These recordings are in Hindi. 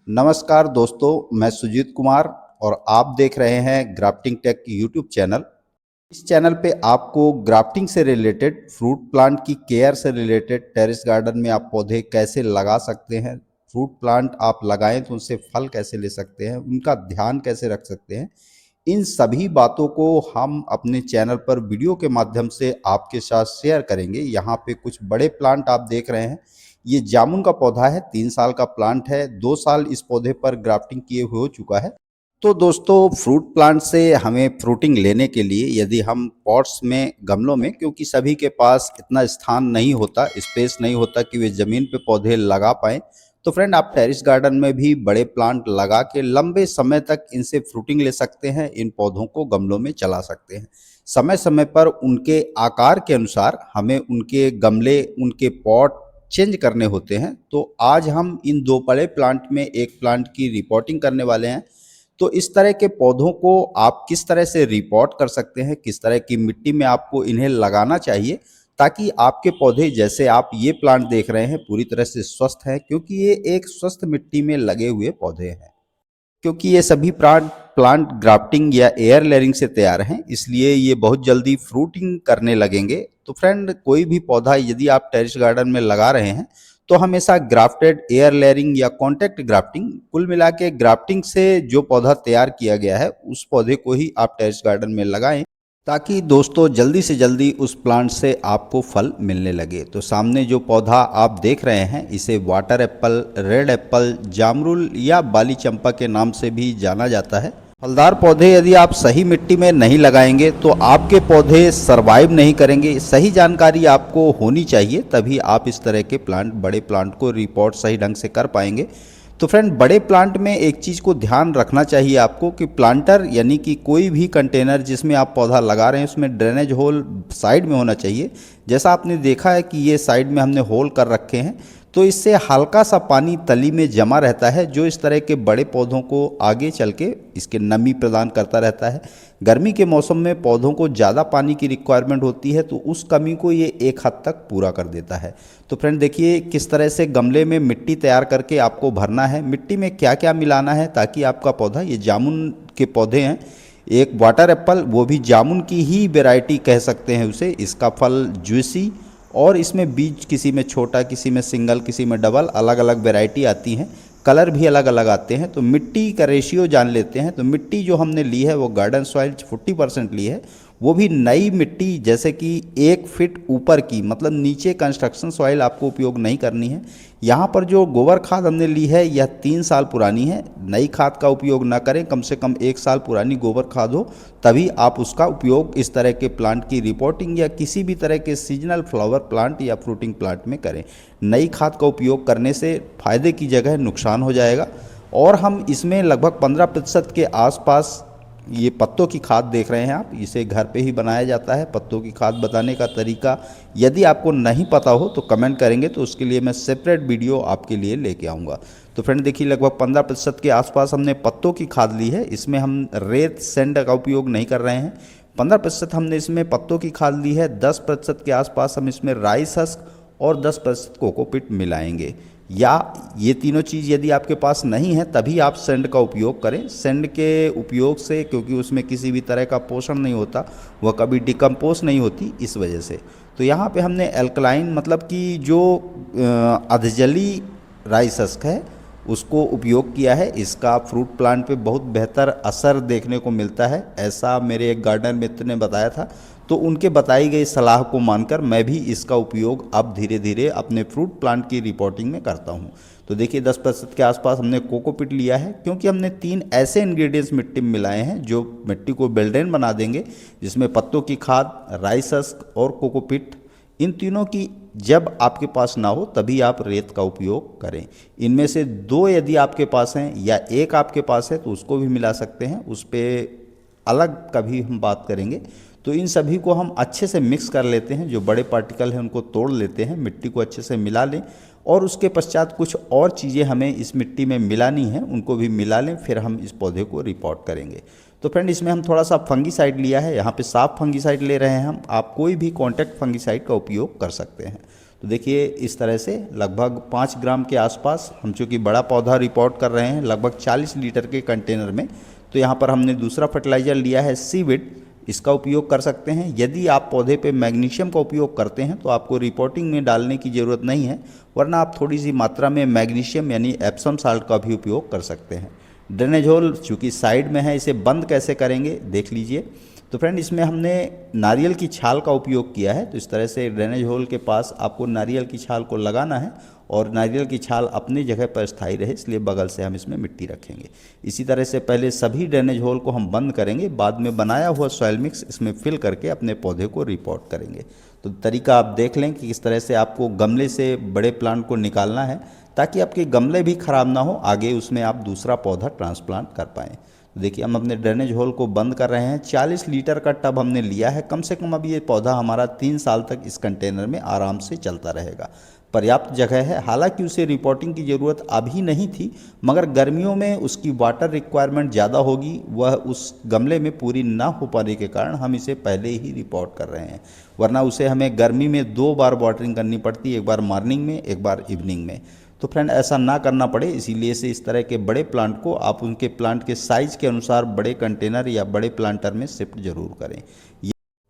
नमस्कार दोस्तों, मैं सुजीत कुमार और आप देख रहे हैं ग्राफ्टिंग टेक यूट्यूब चैनल। इस चैनल पे आपको ग्राफ्टिंग से रिलेटेड, फ्रूट प्लांट की केयर से रिलेटेड, टेरेस गार्डन में आप पौधे कैसे लगा सकते हैं, फ्रूट प्लांट आप लगाएं तो उनसे फल कैसे ले सकते हैं, उनका ध्यान कैसे रख सकते हैं, इन सभी बातों को हम अपने चैनल पर वीडियो के माध्यम से आपके साथ शेयर करेंगे। यहाँ पे कुछ बड़े प्लांट आप देख रहे हैं। ये जामुन का पौधा है, 3 साल का प्लांट है। 2 साल इस पौधे पर ग्राफ्टिंग किए हुए हो चुका है। तो दोस्तों, फ्रूट प्लांट से हमें फ्रूटिंग लेने के लिए यदि हम पॉट्स में, गमलों में, क्योंकि सभी के पास इतना स्थान नहीं होता, स्पेस नहीं होता कि वे ज़मीन पे पौधे लगा पाएँ, तो फ्रेंड आप टेरेस गार्डन में भी बड़े प्लांट लगा के लंबे समय तक इनसे फ्रूटिंग ले सकते हैं। इन पौधों को गमलों में चला सकते हैं। समय समय पर उनके आकार के अनुसार हमें उनके गमले, उनके पॉट चेंज करने होते हैं। तो आज हम इन दो बड़े प्लांट में एक प्लांट की रिपोर्टिंग करने वाले हैं। तो इस तरह के पौधों को आप किस तरह से रिपोर्ट कर सकते हैं, किस तरह की मिट्टी में आपको इन्हें लगाना चाहिए, ताकि आपके पौधे, जैसे आप ये प्लांट देख रहे हैं, पूरी तरह से स्वस्थ हैं, क्योंकि ये एक स्वस्थ मिट्टी में लगे हुए पौधे हैं। क्योंकि ये सभी प्लांट प्लांट ग्राफ्टिंग या एयर लेयरिंग से तैयार हैं, इसलिए ये बहुत जल्दी फ्रूटिंग करने लगेंगे। तो फ्रेंड, कोई भी पौधा यदि आप टेरेस गार्डन में लगा रहे हैं तो हमेशा ग्राफ्टेड, एयर लेयरिंग या कॉन्टैक्ट ग्राफ्टिंग, कुल मिला के ग्राफ्टिंग से जो पौधा तैयार किया गया है उस पौधे को ही आप टेरेस गार्डन में लगाएं, ताकि दोस्तों जल्दी से जल्दी उस प्लांट से आपको फल मिलने लगे। तो सामने जो पौधा आप देख रहे हैं, इसे वाटर एप्पल, रेड एप्पल, जामरुल या बाली चंपा के नाम से भी जाना जाता है। फलदार पौधे यदि आप सही मिट्टी में नहीं लगाएंगे तो आपके पौधे सरवाइव नहीं करेंगे। सही जानकारी आपको होनी चाहिए, तभी आप इस तरह के प्लांट, बड़े प्लांट को रिपोर्ट सही ढंग से कर पाएंगे। तो फ्रेंड, बड़े प्लांट में एक चीज़ को ध्यान रखना चाहिए आपको कि प्लांटर, यानी कि कोई भी कंटेनर जिसमें आप पौधा लगा रहे हैं, उसमें ड्रेनेज होल साइड में होना चाहिए। जैसा आपने देखा है कि ये साइड में हमने होल कर रखे हैं, तो इससे हल्का सा पानी तली में जमा रहता है, जो इस तरह के बड़े पौधों को आगे चल के इसके नमी प्रदान करता रहता है। गर्मी के मौसम में पौधों को ज़्यादा पानी की रिक्वायरमेंट होती है, तो उस कमी को ये एक हद तक पूरा कर देता है। तो फ्रेंड देखिए, किस तरह से गमले में मिट्टी तैयार करके आपको भरना है, मिट्टी में क्या क्या मिलाना है, ताकि आपका पौधा, ये जामुन के पौधे हैं, एक वाटर एप्पल, वो भी जामुन की ही वैरायटी कह सकते हैं उसे। इसका फल जूसी, और इसमें बीज किसी में छोटा, किसी में सिंगल, किसी में डबल, अलग अलग वैरायटी आती हैं। कलर भी अलग अलग आते हैं। तो मिट्टी का रेशियो जान लेते हैं। तो मिट्टी जो हमने ली है वो गार्डन सॉइल 40% ली है, वो भी नई मिट्टी, जैसे कि 1 फीट ऊपर की, मतलब नीचे कंस्ट्रक्शन सॉइल आपको उपयोग नहीं करनी है। यहाँ पर जो गोबर खाद हमने ली है यह 3 साल पुरानी है। नई खाद का उपयोग ना करें, कम से कम 1 साल पुरानी गोबर खाद हो, तभी आप उसका उपयोग इस तरह के प्लांट की रिपोर्टिंग या किसी भी तरह के सीजनल फ्लावर प्लांट या फ्रूटिंग प्लांट में करें। नई खाद का उपयोग करने से फायदे की जगह नुकसान हो जाएगा। और हम इसमें लगभग 15% के आसपास, ये पत्तों की खाद देख रहे हैं आप, इसे घर पे ही बनाया जाता है। पत्तों की खाद बताने का तरीका यदि आपको नहीं पता हो तो कमेंट करेंगे, तो उसके लिए मैं सेपरेट वीडियो आपके लिए लेके आऊँगा। तो फ्रेंड देखिए, लगभग 15% के आसपास हमने पत्तों की खाद ली है। इसमें हम रेत, सैंड का उपयोग नहीं कर रहे हैं। 15% हमने इसमें पत्तों की खाद ली है। 10% के आसपास हम इसमें राइस हस्क और 10% कोकोपीट मिलाएंगे। या ये तीनों चीज़ यदि आपके पास नहीं है, तभी आप सैंड का उपयोग करें। सैंड के उपयोग से, क्योंकि उसमें किसी भी तरह का पोषण नहीं होता, वह कभी डिकम्पोज नहीं होती, इस वजह से। तो यहाँ पे हमने एल्कलाइन, मतलब कि जो अधजली राइस हस्क है, उसको उपयोग किया है। इसका फ्रूट प्लांट पे बहुत बेहतर असर देखने को मिलता है, ऐसा मेरे एक गार्डन मित्र ने बताया था। तो उनके बताई गई सलाह को मानकर मैं भी इसका उपयोग अब धीरे धीरे अपने फ्रूट प्लांट की रिपोर्टिंग में करता हूँ। तो देखिए, 10% के आसपास हमने कोकोपीट लिया है, क्योंकि हमने 3 ऐसे इंग्रेडिएंट्स मिट्टी में मिलाए हैं जो मिट्टी को बेल्डेन बना देंगे, जिसमें पत्तों की खाद, राइस हस्क और कोकोपीट। इन तीनों की जब आपके पास ना हो तभी आप रेत का उपयोग करें। इनमें से 2 यदि आपके पास हैं या 1 आपके पास है तो उसको भी मिला सकते हैं, उस पर अलग कभी हम बात करेंगे। तो इन सभी को हम अच्छे से मिक्स कर लेते हैं। जो बड़े पार्टिकल हैं उनको तोड़ लेते हैं, मिट्टी को अच्छे से मिला लें, और उसके पश्चात कुछ और चीज़ें हमें इस मिट्टी में मिलानी हैं, उनको भी मिला लें, फिर हम इस पौधे को रिपोर्ट करेंगे। तो फ्रेंड, इसमें हम थोड़ा सा फंगीसाइड लिया है। यहाँ पे साफ फंगीसाइड ले रहे हैं हम, आप कोई भी कॉन्टैक्ट फंगीसाइड का उपयोग कर सकते हैं। तो देखिए इस तरह से लगभग 5 ग्राम के आसपास हम चूँकि बड़ा पौधा रिपोर्ट कर रहे हैं लगभग 40 लीटर के कंटेनर में, तो यहाँ पर हमने दूसरा फर्टिलाइज़र लिया है सीविड, इसका उपयोग कर सकते हैं। यदि आप पौधे पे मैग्नीशियम का उपयोग करते हैं तो आपको रिपोर्टिंग में डालने की ज़रूरत नहीं है, वरना आप थोड़ी सी मात्रा में मैग्नीशियम यानी एप्सम साल्ट का भी उपयोग कर सकते हैं। ड्रेनेज होल चूँकि साइड में है, इसे बंद कैसे करेंगे देख लीजिए। तो फ्रेंड इसमें हमने नारियल की छाल का उपयोग किया है। तो इस तरह से ड्रेनेज होल के पास आपको नारियल की छाल को लगाना है और नारियल की छाल अपनी जगह पर स्थायी रहे, इसलिए बगल से हम इसमें मिट्टी रखेंगे। इसी तरह से पहले सभी ड्रेनेज होल को हम बंद करेंगे, बाद में बनाया हुआ सॉइल मिक्स इसमें फिल करके अपने पौधे को रिपोर्ट करेंगे। तो तरीका आप देख लें कि किस तरह से आपको गमले से बड़े प्लांट को निकालना है, ताकि आपके गमले भी ख़राब ना हो, आगे उसमें आप दूसरा पौधा ट्रांसप्लांट कर पाएँ। देखिए हम अपने ड्रेनेज होल को बंद कर रहे हैं। 40 लीटर का टब हमने लिया है। कम से कम अब ये पौधा हमारा 3 साल तक इस कंटेनर में आराम से चलता रहेगा। पर्याप्त जगह है, हालांकि उसे रिपोर्टिंग की ज़रूरत अभी नहीं थी, मगर गर्मियों में उसकी वाटर रिक्वायरमेंट ज़्यादा होगी, वह उस गमले में पूरी ना हो पाने के कारण हम इसे पहले ही रिपोर्ट कर रहे हैं। वरना उसे हमें गर्मी में 2 बार वाटरिंग करनी पड़ती है, एक बार मॉर्निंग में, एक बार इवनिंग में। तो फ्रेंड ऐसा ना करना पड़े, इसीलिए से इस तरह के बड़े प्लांट को आप उनके प्लांट के साइज़ के अनुसार बड़े कंटेनर या बड़े प्लांटर में शिफ्ट जरूर करें।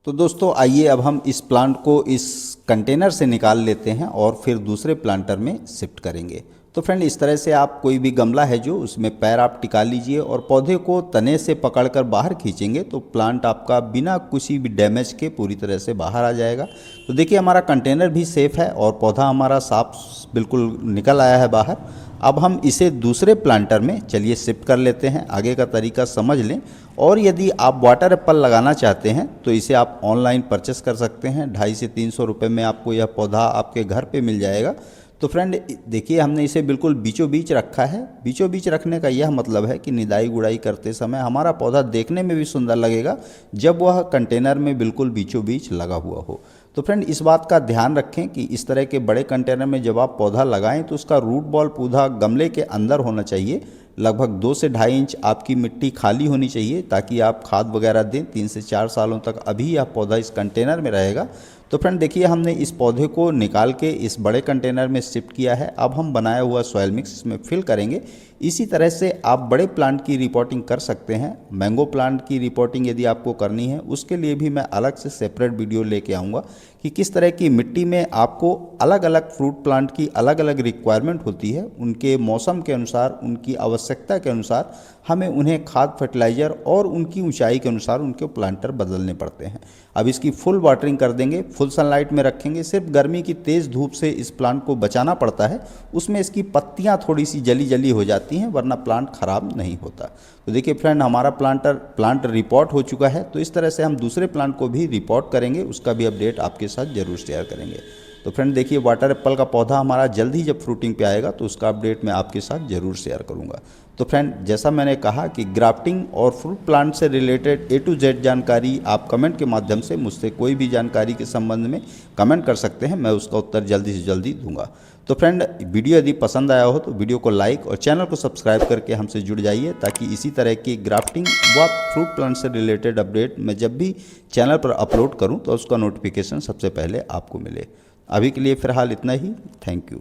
तो दोस्तों आइए अब हम इस प्लांट को इस कंटेनर से निकाल लेते हैं और फिर दूसरे प्लांटर में शिफ्ट करेंगे। तो फ्रेंड इस तरह से आप कोई भी गमला है जो, उसमें पैर आप टिका लीजिए और पौधे को तने से पकड़कर बाहर खींचेंगे तो प्लांट आपका बिना किसी भी डैमेज के पूरी तरह से बाहर आ जाएगा। तो देखिए हमारा कंटेनर भी सेफ़ है और पौधा हमारा साफ बिल्कुल निकल आया है बाहर। अब हम इसे दूसरे प्लांटर में चलिए शिफ्ट कर लेते हैं। आगे का तरीका समझ लें। और यदि आप वाटर एप्पल लगाना चाहते हैं तो इसे आप ऑनलाइन परचेस कर सकते हैं। 250 से 300 रुपये में आपको यह पौधा आपके घर पे मिल जाएगा। तो फ्रेंड देखिए हमने इसे बिल्कुल बीचों बीच रखा है। बीचों बीच रखने का यह मतलब है कि निदाई गुड़ाई करते समय हमारा पौधा देखने में भी सुंदर लगेगा जब वह कंटेनर में बिल्कुल बीचों बीच लगा हुआ हो। तो फ्रेंड इस बात का ध्यान रखें कि इस तरह के बड़े कंटेनर में जब आप पौधा लगाएं तो उसका रूट बॉल पौधा गमले के अंदर होना चाहिए। लगभग 2 से 2.5 इंच आपकी मिट्टी खाली होनी चाहिए, ताकि आप खाद वगैरह दें। 3 से 4 सालों तक अभी यह पौधा इस कंटेनर में रहेगा। तो फ्रेंड देखिए हमने इस पौधे को निकाल के इस बड़े कंटेनर में शिफ्ट किया है। अब हम बनाया हुआ सॉइल मिक्स इसमें फिल करेंगे। इसी तरह से आप बड़े प्लांट की रिपोर्टिंग कर सकते हैं। मैंगो प्लांट की रिपोर्टिंग यदि आपको करनी है उसके लिए भी मैं अलग से सेपरेट वीडियो लेके आऊँगा कि किस तरह की मिट्टी में आपको अलग अलग फ्रूट प्लांट की अलग अलग रिक्वायरमेंट होती है। उनके मौसम के अनुसार, उनकी आवश्यकता के अनुसार हमें उन्हें खाद, फर्टिलाइज़र और उनकी ऊंचाई के अनुसार उनके प्लांटर बदलने पड़ते हैं। अब इसकी फुल वाटरिंग कर देंगे, फुल सनलाइट में रखेंगे। सिर्फ गर्मी की तेज़ धूप से इस प्लांट को बचाना पड़ता है, उसमें इसकी पत्तियां थोड़ी सी जली जली हो जाती हैं, वरना प्लांट खराब नहीं होता। तो देखिए फ्रेंड हमारा प्लांट रिपोर्ट हो चुका है। तो इस तरह से हम दूसरे प्लांट को भी रिपोर्ट करेंगे, उसका भी अपडेट आपके साथ जरूर शेयर करेंगे। तो फ्रेंड देखिए वाटर एप्पल का पौधा हमारा जल्द ही जब फ्रूटिंग पे आएगा तो उसका अपडेट मैं आपके साथ ज़रूर शेयर करूंगा। तो फ्रेंड जैसा मैंने कहा कि ग्राफ्टिंग और फ्रूट प्लांट से रिलेटेड A to Z जानकारी आप कमेंट के माध्यम से मुझसे कोई भी जानकारी के संबंध में कमेंट कर सकते हैं, मैं उसका उत्तर जल्दी से जल्दी दूंगा। तो फ्रेंड वीडियो यदि पसंद आया हो तो वीडियो को लाइक और चैनल को सब्सक्राइब करके हमसे जुड़ जाइए, ताकि इसी तरह की ग्राफ्टिंग व फ्रूट प्लांट से रिलेटेड अपडेट मैं जब भी चैनल पर अपलोड करूँ तो उसका नोटिफिकेशन सबसे पहले आपको मिले। अभी के लिए फ़िलहाल इतना ही। Thank you.